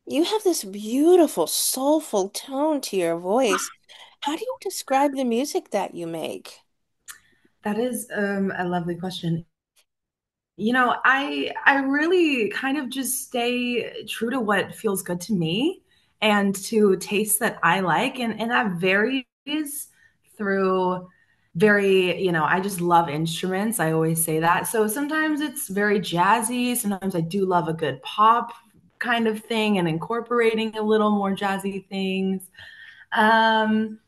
You have this beautiful, soulful tone to your voice. How do you describe the music that you make? That is a lovely question. I really kind of just stay true to what feels good to me and to tastes that I like, and that varies through I just love instruments. I always say that. So sometimes it's very jazzy. Sometimes I do love a good pop kind of thing and incorporating a little more jazzy things. Um,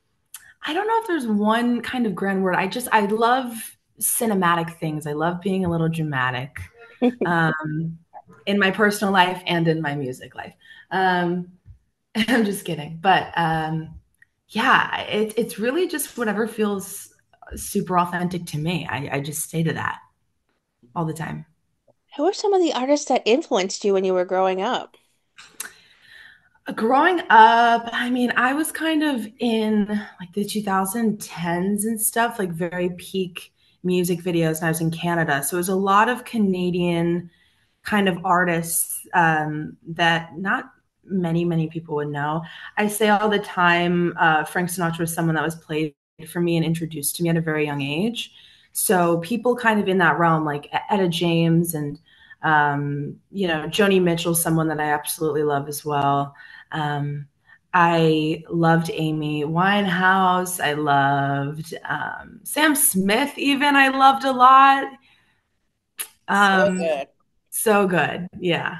I don't know if there's one kind of grand word. I love cinematic things. I love being a little dramatic um, in my personal life and in my music life. Um, I'm just kidding, but yeah, it's really just whatever feels super authentic to me. I just stay to that all the time. Who are some of the artists that influenced you when you were growing up? Growing up, I mean, I was kind of in like the 2010s and stuff, like very peak music videos, and I was in Canada. So it was a lot of Canadian kind of artists that not many people would know. I say all the time, Frank Sinatra was someone that was played for me and introduced to me at a very young age. So people kind of in that realm, like Etta James and Joni Mitchell, someone that I absolutely love as well. Um, I loved Amy Winehouse. I loved Sam Smith, even I loved a lot. So Um, good. so good. Yeah.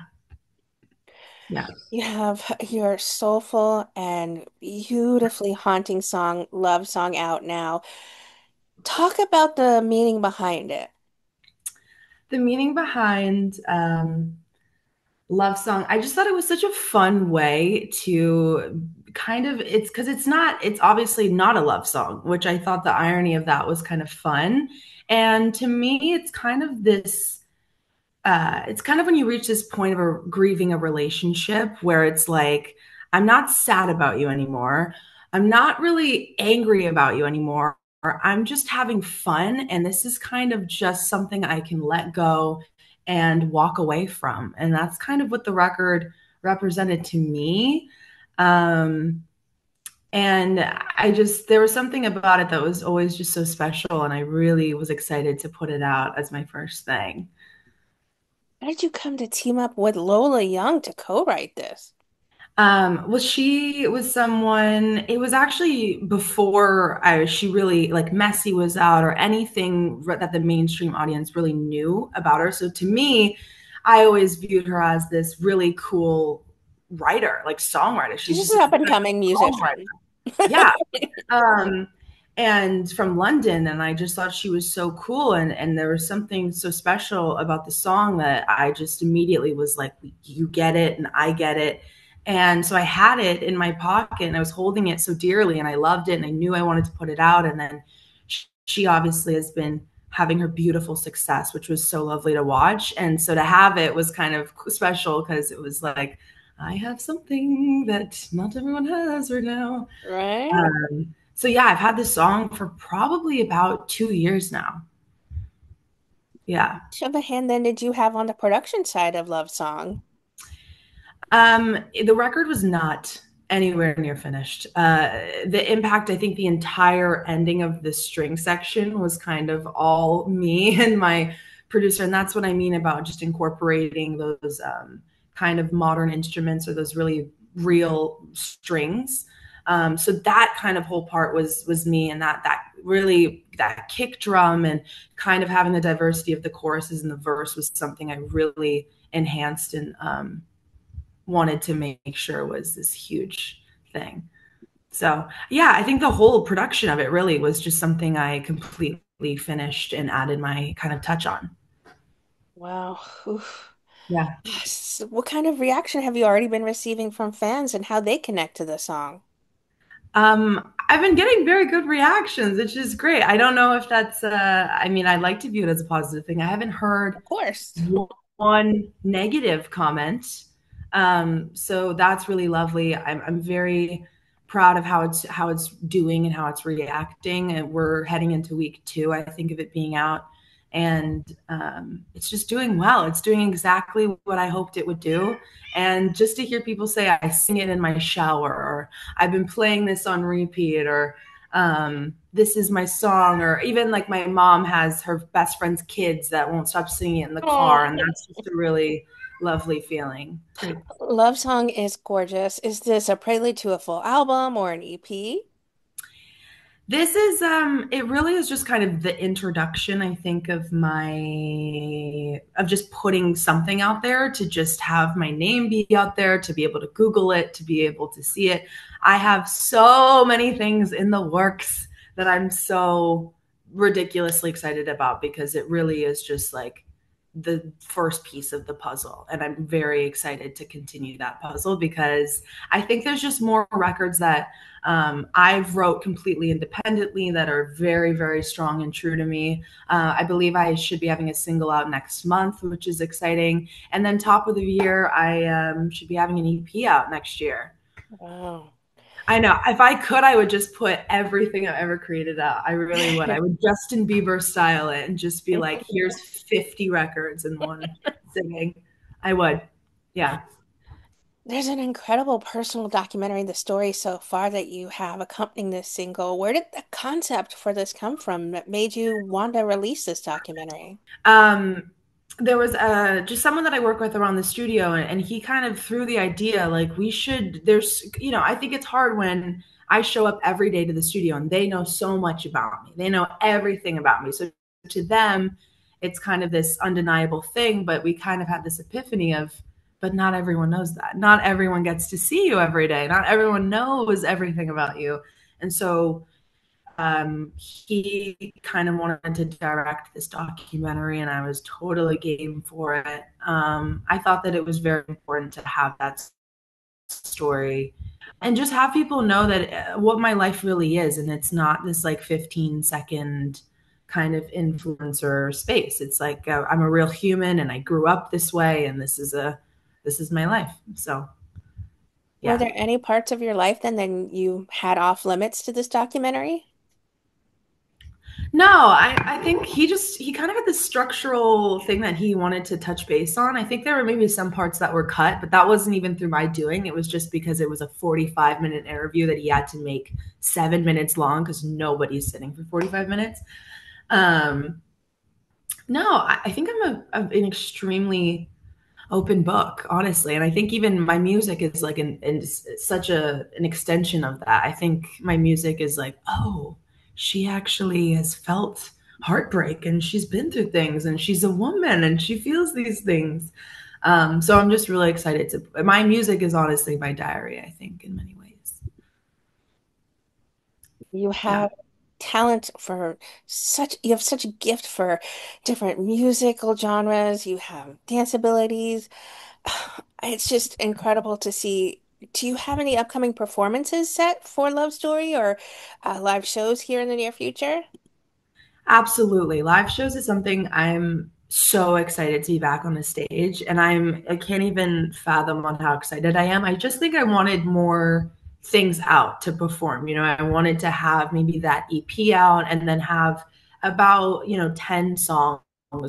Yeah. You have your soulful and beautifully haunting song, Love Song, out now. Talk about the meaning behind it. The meaning behind Love Song, I just thought it was such a fun way to kind of, it's obviously not a love song, which I thought the irony of that was kind of fun. And to me, it's kind of when you reach this point of grieving a relationship where it's like, I'm not sad about you anymore. I'm not really angry about you anymore. I'm just having fun. And this is kind of just something I can let go and walk away from. And that's kind of what the record represented to me. Um, and there was something about it that was always just so special. And I really was excited to put it out as my first thing. How did you come to team up with Lola Young to co-write this? Well, she was someone, it was actually before she really, like, Messy was out or anything that the mainstream audience really knew about her. So to me, I always viewed her as this really cool writer, like songwriter. She's She's just just an a good up-and-coming songwriter. musician. Yeah. Um, and from London, and I just thought she was so cool, and there was something so special about the song that I just immediately was like, you get it and I get it. And so I had it in my pocket and I was holding it so dearly and I loved it and I knew I wanted to put it out. And then she obviously has been having her beautiful success, which was so lovely to watch. And so to have it was kind of special because it was like, I have something that not everyone has right now. Right? So yeah, I've had this song for probably about 2 years now. Yeah. Of a hand then did you have on the production side of Love Song? The record was not anywhere near finished. The impact, I think the entire ending of the string section was kind of all me and my producer. And that's what I mean about just incorporating those kind of modern instruments or those really real strings. So that kind of whole part was me, and that really, that kick drum and kind of having the diversity of the choruses and the verse was something I really enhanced and wanted to make sure was this huge thing. So yeah, I think the whole production of it really was just something I completely finished and added my kind of touch on. Wow. Oof. Yeah. What kind of reaction have you already been receiving from fans and how they connect to the song? I've been getting very good reactions, which is great. I don't know if that's, I mean, I'd like to view it as a positive thing. I haven't heard Of course. one negative comment. So that's really lovely. I'm very proud of how it's doing and how it's reacting. And we're heading into week 2, I think, of it being out and it's just doing well. It's doing exactly what I hoped it would do. And just to hear people say I sing it in my shower, or I've been playing this on repeat, or this is my song, or even like my mom has her best friend's kids that won't stop singing it in the car, and Oh, that's just a really lovely feeling. It's great. Love Song is gorgeous. Is this a prelude to a full album or an EP? This is it really is just kind of the introduction, I think, of just putting something out there, to just have my name be out there, to be able to Google it, to be able to see it. I have so many things in the works that I'm so ridiculously excited about, because it really is just like the first piece of the puzzle. And I'm very excited to continue that puzzle, because I think there's just more records that I've wrote completely independently that are very, very strong and true to me. I believe I should be having a single out next month, which is exciting. And then top of the year, I should be having an EP out next year. Wow. I know. If I could, I would just put everything I've ever created out. I really would. I would Justin Bieber style it and just be like, here's 50 records in one singing. I would. Yeah. There's an incredible personal documentary, the story so far that you have accompanying this single. Where did the concept for this come from that made you want to release this documentary? Um, there was just someone that I work with around the studio, and he kind of threw the idea like, we should, I think it's hard when I show up every day to the studio and they know so much about me. They know everything about me. So to them, it's kind of this undeniable thing, but we kind of had this epiphany of, but not everyone knows that. Not everyone gets to see you every day. Not everyone knows everything about you. And so he kind of wanted to direct this documentary, and I was totally game for it. I thought that it was very important to have that story and just have people know that what my life really is, and it's not this like 15-second kind of influencer space. It's like I'm a real human, and I grew up this way, and this is my life. So Were yeah. there any parts of your life then you had off limits to this documentary? No, I think he kind of had this structural thing that he wanted to touch base on. I think there were maybe some parts that were cut, but that wasn't even through my doing. It was just because it was a 45-minute interview that he had to make 7 minutes long, because nobody's sitting for 45 minutes. Um, no, I think an extremely open book, honestly. And I think even my music is like such an extension of that. I think my music is like, oh, she actually has felt heartbreak, and she's been through things, and she's a woman, and she feels these things. So I'm just really excited to. My music is honestly my diary, I think, in many ways. You Yeah. have talent for you have such a gift for different musical genres. You have dance abilities. It's just incredible to see. Do you have any upcoming performances set for Love Story or live shows here in the near future? Absolutely. Live shows is something I'm so excited to be back on the stage, and I can't even fathom on how excited I am. I just think I wanted more things out to perform. I wanted to have maybe that EP out, and then have about, 10 songs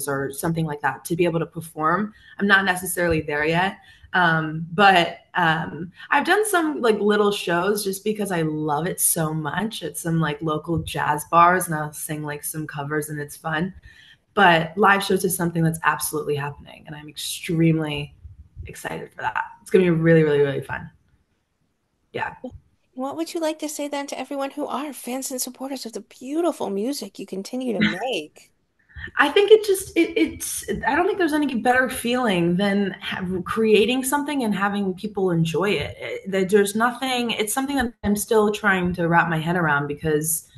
or something like that to be able to perform. I'm not necessarily there yet. But I've done some like little shows just because I love it so much at some like local jazz bars, and I'll sing like some covers, and it's fun. But live shows is something that's absolutely happening, and I'm extremely excited for that. It's gonna be really, really, really fun. Yeah. What would you like to say then to everyone who are fans and supporters of the beautiful music you continue to make? I think it's I don't think there's any better feeling than creating something and having people enjoy it. There's nothing. It's something that I'm still trying to wrap my head around, because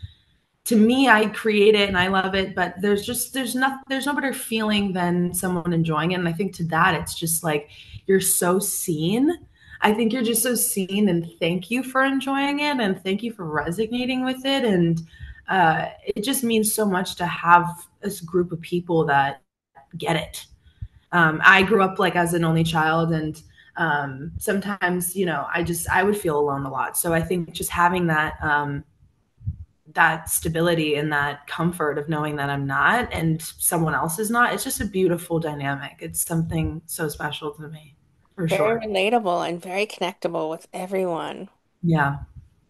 to me, I create it and I love it, but there's no better feeling than someone enjoying it. And I think to that, it's just like you're so seen. I think you're just so seen, and thank you for enjoying it, and thank you for resonating with it. And it just means so much to have this group of people that get it. I grew up like as an only child, and sometimes, I would feel alone a lot. So I think just having that stability and that comfort of knowing that I'm not and someone else is not. It's just a beautiful dynamic. It's something so special to me, for Very sure. relatable and very connectable with everyone. Yeah,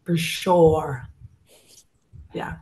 for sure. Yeah.